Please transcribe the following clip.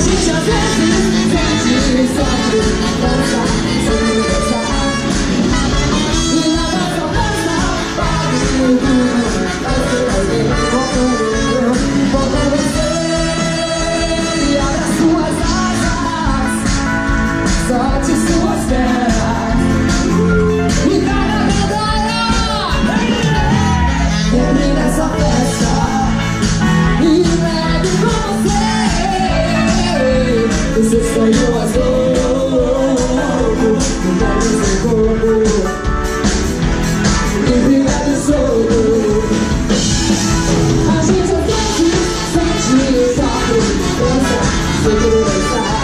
gente às vezes sente sofre, dança, sem dançar. E nada só basta para tudo. Vai ser alguém com você. E abre as suas asas, solte suas pernas. E cada medalha termina essa festa. E leve com você esse sonho azul, mudar o seu corpo e brilhar de solto. A gente às vezes sente o sofre, dança, segura essa.